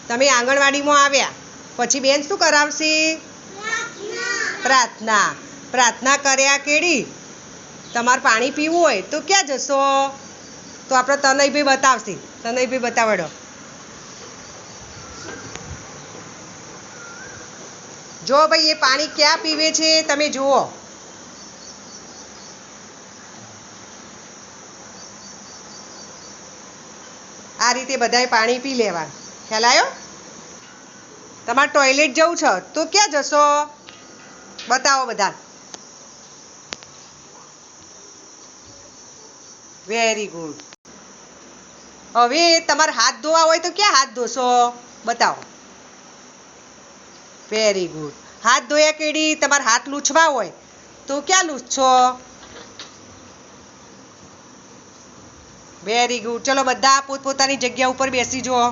તમે આંગણવાડીમાં આવ્યા પછી બેન શું કરાવશે? પ્રાર્થના. પ્રાર્થના કર્યા કેડી તમારે પાણી પીવું હોય તો ક્યાં જશો? તો આપણે તનયભાઈ બતાવશે. તનયભાઈ બતાવડો. જો ભાઈ એ પાણી ક્યાં પીવે છે તમે જુઓ. આ રીતે બધાએ પાણી પી લેવા. ખ્યાલ આવ્યો? તમારે ટોયલેટ જવું છે તો ક્યાં જશો? બતાવો બધા. Very good. હવે તમારે હાથ ધોવા હોય તો ક્યાં હાથ ધોશો? બતાવો. Very good. હાથ ધોયા કેડી તમારે હાથ લૂછવા હોય તો ક્યાં લૂછશો? Very good. ચલો બધા પોતપોતાની જગ્યા ઉપર બેસી જુઓ.